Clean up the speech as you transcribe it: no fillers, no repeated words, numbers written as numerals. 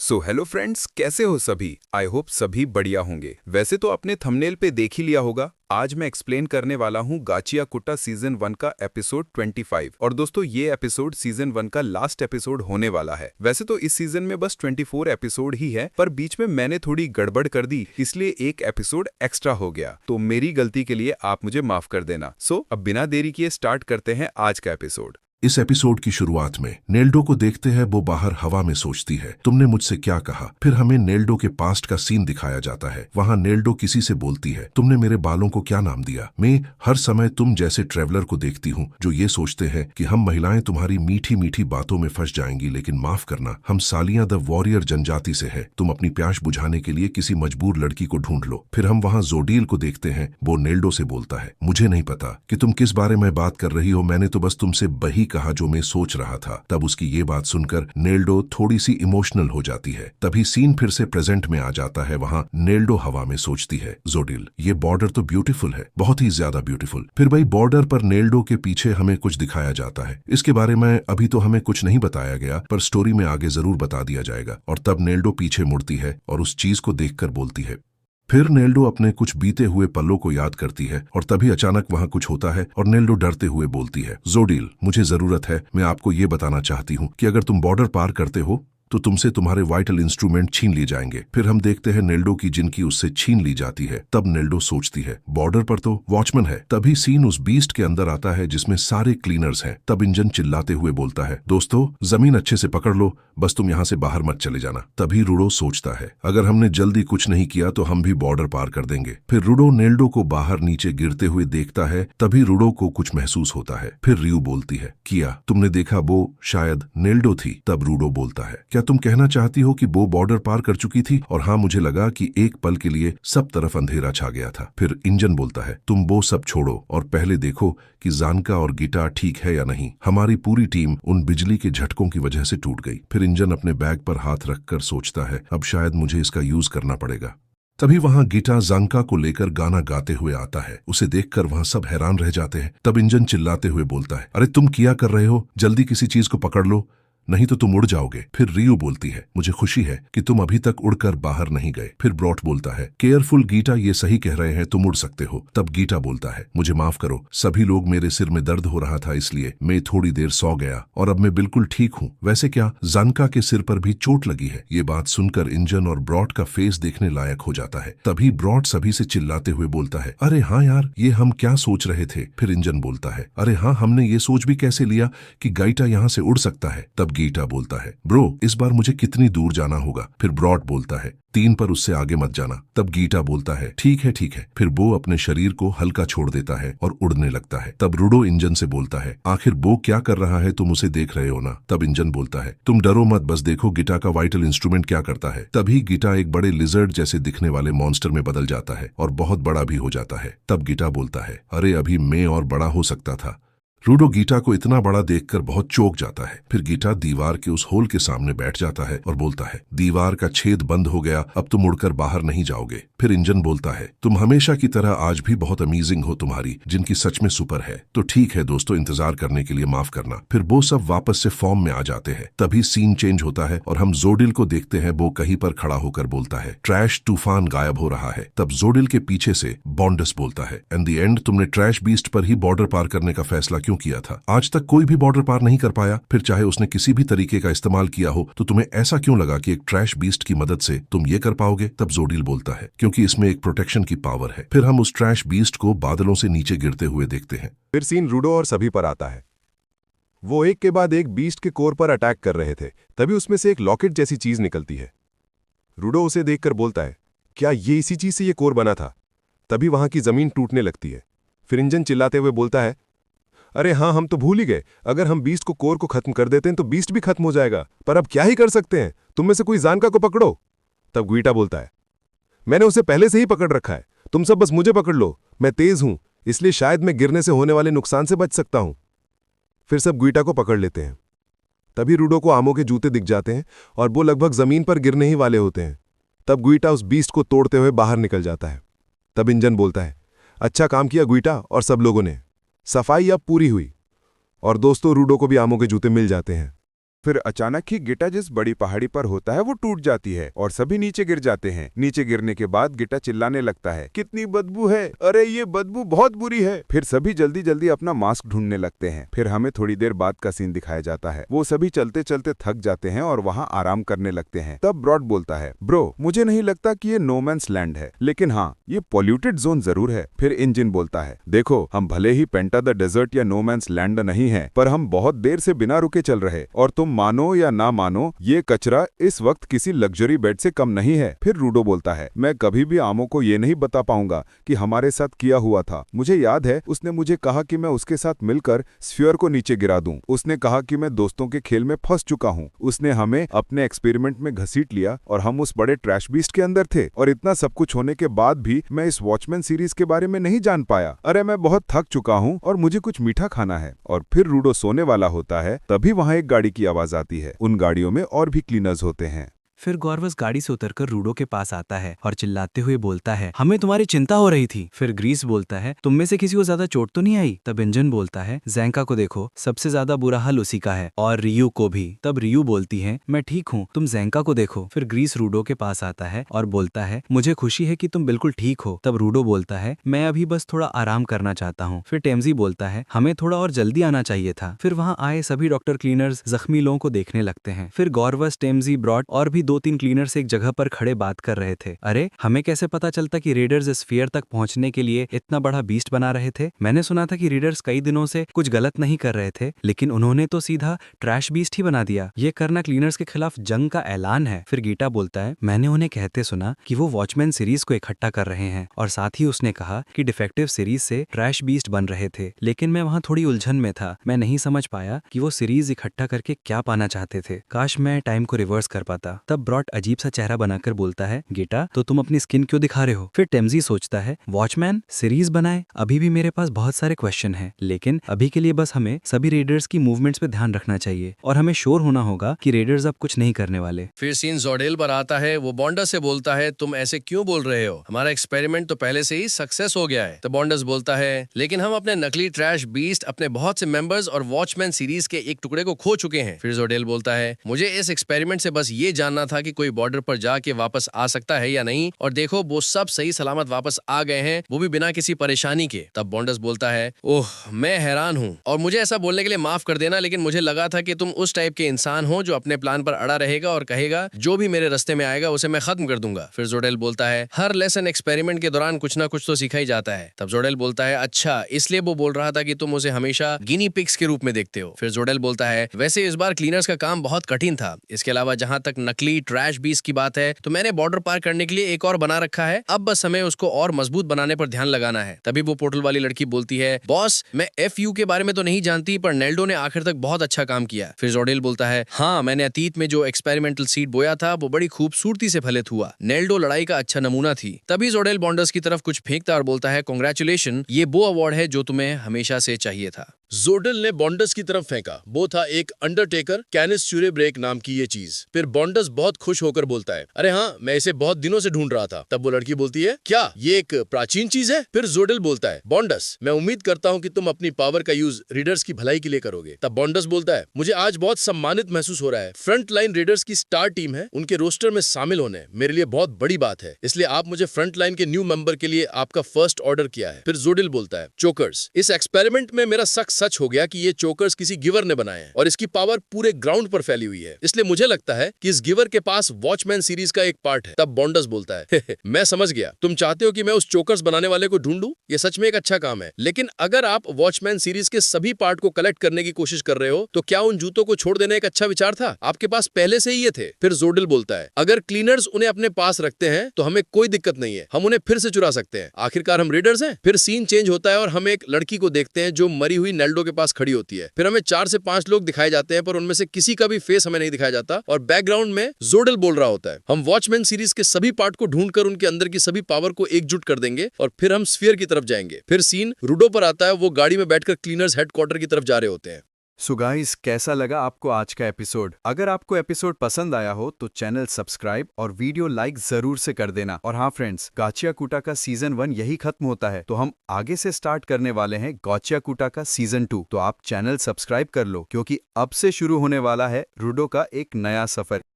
So hello friends, कैसे हो सभी। आई होप सभी बढ़िया होंगे। वैसे तो आपने थंबनेल पे देख ही लिया होगा। आज मैं एक्सप्लेन करने वाला हूँ गाचिया कुट्टा सीजन 1 का एपिसोड 25। और दोस्तों ये एपिसोड सीजन 1 का लास्ट एपिसोड होने वाला है। वैसे तो इस सीजन में बस 24 एपिसोड ही है, पर बीच में मैंने थोड़ी गड़बड़ कर दी, इसलिए एक एपिसोड एक्स्ट्रा हो गया। तो मेरी गलती के लिए आप मुझे माफ कर देना। सो अब बिना देरी किए स्टार्ट करते हैं आज का एपिसोड। इस एपिसोड की शुरुआत में नेल्डो को देखते हैं, वो बाहर हवा में सोचती है, तुमने मुझसे क्या कहा। फिर हमें नेल्डो के पास्ट का सीन दिखाया जाता है। वहाँ नेल्डो किसी से बोलती है, तुमने मेरे बालों को क्या नाम दिया। मैं हर समय तुम जैसे ट्रेवलर को देखती हूँ जो ये सोचते हैं कि हम महिलाएं तुम्हारी मीठी मीठी बातों में फंस जाएंगी, लेकिन माफ करना, हम सालियां द वॉरियर जनजाति से है। तुम अपनी प्यास बुझाने के लिए किसी मजबूर लड़की को ढूंढ लो। फिर हम वहाँ जोडील को देखते हैं, वो नेल्डो से बोलता है, मुझे नहीं पता कि तुम किस बारे में बात कर रही हो, मैंने तो बस तुमसे वही कहा जो मैं सोच रहा था। तब उसकी ये बात सुनकर नेल्डो थोड़ी सी इमोशनल हो जाती है। तभी सीन फिर से प्रेजेंट में आ जाता है। वहां नेल्डो हवा में सोचती है, जोडिल ये बॉर्डर तो ब्यूटीफुल है, बहुत ही ज्यादा ब्यूटीफुल। फिर भाई बॉर्डर पर नेल्डो के पीछे हमें कुछ दिखाया जाता है। इसके बारे में अभी तो हमें कुछ नहीं बताया गया, पर स्टोरी में आगे जरूर बता दिया जाएगा। और तब नेल्डो पीछे मुड़ती है और उस चीज को देखकर बोलती है। फिर नेल्डो अपने कुछ बीते हुए पलों को याद करती है और तभी अचानक वहां कुछ होता है और नेल्डो डरते हुए बोलती है, जोडील मुझे जरूरत है, मैं आपको ये बताना चाहती हूँ कि अगर तुम बॉर्डर पार करते हो तो तुमसे तुम्हारे वाइटल इंस्ट्रूमेंट छीन लिए जाएंगे। फिर हम देखते हैं नेल्डो की जिनकी उससे छीन ली जाती है। तब नेल्डो सोचती है, बॉर्डर पर तो वॉचमैन है। तभी सीन उस बीस्ट के अंदर आता है जिसमें सारे क्लीनर्स हैं। तब इंजन चिल्लाते हुए बोलता है, दोस्तों जमीन अच्छे से पकड़ लो, बस तुम यहाँ से बाहर मत चले जाना। तभी रूडो सोचता है, अगर हमने जल्दी कुछ नहीं किया तो हम भी बॉर्डर पार कर देंगे। फिर रूडो नेल्डो को बाहर नीचे गिरते हुए देखता है। तभी रूडो को कुछ महसूस होता है। फिर रियू बोलती है, किया तुमने देखा, वो शायद नेल्डो थी। तब रूडो बोलता है, क्या तुम कहना चाहती हो कि वो बॉर्डर पार कर चुकी थी। और हाँ, मुझे लगा कि एक पल के लिए सब तरफ अंधेरा छा गया था। फिर इंजन बोलता है, तुम वो सब छोड़ो और पहले देखो कि जानका और गिटा ठीक है या नहीं। हमारी पूरी टीम उन बिजली के झटकों की वजह से टूट गई। फिर इंजन अपने बैग पर हाथ रखकर सोचता है, अब शायद मुझे इसका यूज करना पड़ेगा। तभी वहां गिटा जानका को लेकर गाना गाते हुए आता है। उसे देखकर वहां सब हैरान रह जाते हैं। तब इंजन चिल्लाते हुए बोलता है, अरे तुम क्या कर रहे हो, जल्दी किसी चीज को पकड़ लो, नहीं तो तुम उड़ जाओगे। फिर रियू बोलती है, मुझे खुशी है कि तुम अभी तक उड़कर बाहर नहीं गए। फिर ब्रॉट बोलता है, केयरफुल गीटा, ये सही कह रहे हैं, तुम उड़ सकते हो। तब गीटा बोलता है, मुझे माफ करो, सभी लोग, मेरे सिर में दर्द हो रहा था इसलिए मैं थोड़ी देर सो गया और अब मैं बिल्कुल ठीक हूँ। वैसे क्या जानका के सिर पर भी चोट लगी है। ये बात सुनकर इंजन और ब्रॉट का फेस देखने लायक हो जाता है। तभी ब्रॉट सभी से चिल्लाते हुए बोलता है, अरे हाँ यार, ये हम क्या सोच रहे थे। फिर इंजन बोलता है, अरे हाँ, हमने ये सोच भी कैसे लिया कि गाइटा यहाँ से उड़ सकता है। तब गीटा बोलता है, ब्रो इस बार मुझे कितनी दूर जाना होगा। फिर ब्रॉट बोलता है, 3 पर उससे आगे मत जाना। तब गीटा बोलता है, ठीक है ठीक है। फिर बो अपने शरीर को हल्का छोड़ देता है और उड़ने लगता है। तब रूडो इंजन से बोलता है, आखिर बो क्या कर रहा है, तुम उसे देख रहे हो ना। तब इंजन बोलता है, तुम डरो मत, बस देखो गिटा का वाइटल इंस्ट्रूमेंट क्या करता है। तभी गिटा एक बड़े लिजर्ड जैसे दिखने वाले मॉन्स्टर में बदल जाता है और बहुत बड़ा भी हो जाता है। तब गिटा बोलता है, अरे अभी मैं और बड़ा हो सकता था। रूडो गीटा को इतना बड़ा देखकर बहुत चौंक जाता है। फिर गीटा दीवार के उस होल के सामने बैठ जाता है और बोलता है, दीवार का छेद बंद हो गया, अब तुम उड़कर बाहर नहीं जाओगे। फिर इंजन बोलता है, तुम हमेशा की तरह आज भी बहुत अमेजिंग हो तुम्हारी, जिनकी सच में सुपर है। तो ठीक है दोस्तों, इंतजार करने के लिए माफ करना। फिर वो सब वापस से फॉर्म में आ जाते हैं। तभी सीन चेंज होता है और हम जोडिल को देखते हैं। वो कहीं पर खड़ा होकर बोलता है, ट्रैश तूफान गायब हो रहा है। तब जोडिल के पीछे से बॉन्डस बोलता है, एंड द एंड, तुमने ट्रैश बीस्ट पर ही बॉर्डर पार करने का फैसला क्यों किया था। आज तक कोई भी बॉर्डर पार नहीं कर पाया, फिर चाहे उसने किसी भी तरीके का इस्तेमाल किया हो, तो तुम्हें ऐसा क्यों लगा कि एक ट्रैश बीस्ट की मदद से तुम ये कर पाओगे। तब जोडिल बोलता है, क्योंकि इसमें एक प्रोटेक्शन की पावर है। फिर हम उस ट्रैश बीस्ट को बादलों से नीचे गिरते हुए देखते हैं। फिर सीन रूडो और सभी पर आता है। वो एक के बाद एक बीस्ट के कोर पर अटैक कर रहे थे। तभी उसमें से एक लॉकेट जैसी चीज निकलती है। रूडो उसे देखकर बोलता है, क्या ये इसी चीज से ये कोर बना था। तभी वहां की जमीन टूटने लगती है। फिर इंजन चिल्लाते हुए बोलता है, अरे हाँ, हम तो भूल ही गए, अगर हम बीस्ट को कोर को खत्म कर देते हैं तो बीस्ट भी खत्म हो जाएगा, पर अब क्या ही कर सकते हैं, तुम में से कोई जानका को पकड़ो। तब गीटा बोलता है, मैंने उसे पहले से ही पकड़ रखा है, तुम सब बस मुझे पकड़ लो, मैं तेज हूं, इसलिए शायद मैं गिरने से होने वाले नुकसान से बच सकता हूं। फिर सब गीटा को पकड़ लेते हैं। तभी रूडो को आमों के जूते दिख जाते हैं और वो लगभग जमीन पर गिरने ही वाले होते हैं। तब गीटा उस बीस्ट को तोड़ते हुए बाहर निकल जाता है। तब इंजन बोलता है, अच्छा काम किया गीटा और सब लोगों ने, सफाई अब पूरी हुई। और दोस्तों, रूडो को भी आमों के जूते मिल जाते हैं। फिर अचानक ही गिटा जिस बड़ी पहाड़ी पर होता है वो टूट जाती है और सभी नीचे गिर जाते हैं। नीचे गिरने के बाद गिटा चिल्लाने लगता है, कितनी बदबू है, अरे ये बदबू बहुत बुरी है। फिर सभी जल्दी जल्दी अपना मास्क ढूंढने लगते हैं। फिर हमें थोड़ी देर बाद का सीन दिखाया जाता है। वो सभी चलते चलते थक जाते हैं और वहाँ आराम करने लगते हैं। तब ब्रॉड बोलता है, ब्रो मुझे नहीं लगता कि ये नो मैंस लैंड है, लेकिन हाँ ये पॉल्यूटेड जोन जरूर है। फिर इंजन बोलता है, देखो हम भले ही पेंटा द डेजर्ट या नो मैंस लैंड नहीं है, पर हम बहुत देर से बिना रुके चल रहे, और तुम मानो या ना मानो ये कचरा इस वक्त किसी लग्जरी बेड से कम नहीं है। फिर रूडो बोलता है, मैं कभी भी आमो को ये नहीं बता पाऊंगा कि हमारे साथ किया हुआ था। मुझे याद है उसने मुझे कहा कि मैं उसके साथ मिलकर स्फीयर को नीचे गिरा दूं। उसने कहा कि मैं दोस्तों के खेल में फंस चुका हूं। उसने हमें अपने एक्सपेरिमेंट में घसीट लिया और हम उस बड़े ट्रैश बीस्ट के अंदर थे, और इतना सब कुछ होने के बाद भी मैं इस वॉचमैन सीरीज के बारे में नहीं जान पाया। अरे मैं बहुत थक चुका हूं और मुझे कुछ मीठा खाना है। और फिर रूडो सोने वाला होता है, तभी वहां एक गाड़ी की आवाज आती है। उन गाड़ियों में और भी क्लीनर्स होते हैं। फिर गॉर्वस गाड़ी से उतरकर रूडो के पास आता है और चिल्लाते हुए बोलता है, हमें तुम्हारी चिंता हो रही थी। फिर ग्रीस बोलता है, तुम में से किसी को ज्यादा चोट तो नहीं आई? तब इंजन बोलता है, जैंका को देखो, सबसे ज्यादा बुरा हाल उसी का है, और रियू को भी। तब रियू बोलती है, मैं ठीक हूँ, तुम जैंका को देखो। फिर ग्रीस रूडो के पास आता है और बोलता है, मुझे खुशी है कि तुम बिल्कुल ठीक हो। तब रूडो बोलता है, मैं अभी बस थोड़ा आराम करना चाहता हूँ। फिर टेम्जी बोलता है, हमें थोड़ा और जल्दी आना चाहिए था। फिर वहाँ आए सभी डॉक्टर क्लीनर्स जख्मी लोगों को देखने लगते हैं। फिर गॉर्वस, टेम्जी, ब्रॉड और भी 2-3 क्लीनर्स एक जगह पर खड़े बात कर रहे थे। अरे हमें कैसे पता चलता कि रेडर्स स्फीयर तक पहुंचने के लिए इतना बड़ा बीस्ट बना रहे थे? मैंने सुना था कि रेडर्स कई दिनों से कुछ गलत नहीं कर रहे थे, लेकिन उन्होंने तो सीधा ट्रैश बीस्ट ही बना दिया। ये करना क्लीनर्स के खिलाफ जंग का ऐलान है। फिर गीटा बोलता है, मैंने उन्हें कहते सुना कि वो वॉचमैन सीरीज को इकट्ठा कर रहे हैं, और साथ ही उसने कहा कि डिफेक्टिव सीरीज से ट्रैश बीस्ट बन रहे थे। लेकिन मैं वहाँ थोड़ी उलझन में था, मैं नहीं समझ पाया कि वो सीरीज इकट्ठा करके क्या पाना चाहते थे। काश मैं टाइम को रिवर्स कर पाता। तब ब्रॉड अजीब सा चेहरा बनाकर बोलता है, गेटा तो तुम अपनी स्किन क्यों दिखा रहे हो? फिर टेम्जी सोचता है, वॉचमैन सीरीज बनाए, अभी भी मेरे पास बहुत सारे क्वेश्चन हैं, लेकिन अभी के लिए बस हमें सभी रेडर्स की मूवमेंट्स पे ध्यान रखना चाहिए, और हमें श्योर होना होगा कि रेडर्स अब कुछ नहीं करने वाले। फिर सीन जोडेल पर आता है। वो बॉन्डस से बोलता है, तुम ऐसे क्यों बोल रहे हो? हमारा एक्सपेरिमेंट तो पहले से ही सक्सेस हो गया है। तो बॉन्डस बोलता है, लेकिन हम अपने नकली ट्रैश बीस्ट, अपने बहुत से मेंबर्स और वॉचमैन सीरीज के एक टुकड़े को खो चुके हैं। फिर जोडेल बोलता है, मुझे इस एक्सपेरिमेंट से बस ये जानना था कि कोई बॉर्डर पर जाके वापस आ सकता है या नहीं, और देखो वो सब सही सलामत वापस आ गए हैं, वो भी बिना किसी परेशानी के। तब बॉन्डस बोलता है, ओह मैं हैरान हूँ, और मुझे ऐसा बोलने के लिए माफ कर देना, लेकिन मुझे लगा था कि तुम उस टाइप के इंसान हो जो अपने प्लान पर अड़ा रहेगा और कहेगा जो भी मेरे रास्ते में आएगा उसे मैं खत्म कर दूंगा। फिर जोडेल बोलता है, हर लेसन एक्सपेरिमेंट के दौरान कुछ ना कुछ तो सीखा ही जाता है। तब जोडेल बोलता है, अच्छा इसलिए वो बोल रहा था कि तुम उसे हमेशा गिनी पिग्स के रूप में देखते हो। फिर जोडेल बोलता है, वैसे इस बार क्लीनर्स का काम बहुत कठिन था। इसके अलावा जहां तक नकली ट्रैश बीस्ट की बात है, तो मैंने बॉर्डर पार करने के लिए एक और बना रखा है, अब बस हमें उसको और मजबूत बनाने पर ध्यान लगाना है। तभी वो पोर्टल वाली लड़की बोलती है, बॉस मैं FU के बारे में तो नहीं जानती, पर नेल्डो ने आखिर तक बहुत अच्छा काम किया। फिर जोडेल बोलता है, हाँ मैंने अतीत में जो एक्सपेरिमेंटल सीड बोया था वो बड़ी खूबसूरती से फलित हुआ। नेल्डो लड़ाई का अच्छा नमूना थी। तभी जोडेल बॉन्डर्स की तरफ कुछ फेंकता और बोलता है, कांग्रेचुलेशन, ये वो अवार्ड है जो तुम्हें हमेशा से चाहिए था। जोडेल ने बॉन्डस की तरफ फेंका। वो था एक अंडरटेकर कैनिस च्यूरेब्रेक नाम की ये चीज। फिर बॉन्डस बहुत खुश होकर बोलता है, अरे हाँ मैं इसे बहुत दिनों से ढूंढ रहा था। तब वो लड़की बोलती है, क्या ये एक प्राचीन चीज है? फिर जोडेल बोलता है, बॉन्डस मैं उम्मीद करता हूँ कि तुम अपनी पावर का यूज रीडर्स की भलाई के लिए करोगे। तब बॉन्डस बोलता है, मुझे आज बहुत सम्मानित महसूस हो रहा है। फ्रंट लाइन रीडर्स की स्टार टीम है, उनके रोस्टर में शामिल होने मेरे लिए बहुत बड़ी बात है, इसलिए आप मुझे फ्रंट लाइन के न्यू मेंबर के लिए आपका फर्स्ट ऑर्डर किया है। फिर जोडेल बोलता है, चोकर्स, इस एक्सपेरिमेंट में मेरा शक सच हो गया कि ये चोकर्स किसी गिवर ने बनाए हैं और इसकी पावर पूरे ग्राउंड पर फैली हुई है, इसलिए मुझे लगता है कि इस गिवर के पास वॉचमैन सीरीज का एक पार्ट है। तब बॉन्डस बोलता है, मैं समझ गया, तुम चाहते हो कि मैं उस चोकर्स बनाने वाले को ढूंढूं। ये सच में एक अच्छा काम है, लेकिन अगर आप वॉचमैन सीरीज के सभी पार्ट को कलेक्ट करने की कोशिश कर रहे हो तो क्या उन जूतों को छोड़ देना एक अच्छा विचार था? आपके पास पहले से ही ये थे। फिर जोडेल बोलता है, अगर क्लीनर्स उन्हें अपने पास रखते हैं तो हमें कोई दिक्कत नहीं है, हम उन्हें फिर से चुरा सकते हैं, आखिरकार हम रेडर्स हैं। फिर सीन चेंज होता है और हम एक लड़की को देखते हैं जो मरी हुई नेल्डो के पास खड़ी होती है। फिर हमें 4 से 5 लोग दिखाए जाते हैं, पर उनमें से किसी का भी फेस हमें नहीं दिखाया जाता और बैकग्राउंड में जोडेल बोल रहा होता है, हम वॉचमैन सीरीज के सभी पार्ट को ढूंढकर उनके अंदर की सभी पावर को एकजुट कर देंगे और फिर हम स्फीयर की तरफ जाएंगे। फिर सीन रूडो पर आता है, वो गाड़ी में बैठकर क्लीनर्स हेडक्वार्टर की तरफ जा रहे होते हैं। सो गाइस, कैसा लगा आपको आज का एपिसोड? अगर आपको एपिसोड पसंद आया हो तो चैनल सब्सक्राइब और वीडियो लाइक जरूर से कर देना। और हाँ फ्रेंड्स, गाचिया कुटा का सीजन 1 यही खत्म होता है, तो हम आगे से स्टार्ट करने वाले हैं गाचिया कुटा का सीजन 2। तो आप चैनल सब्सक्राइब कर लो, क्योंकि अब से शुरू होने वाला है रूडो का एक नया सफर।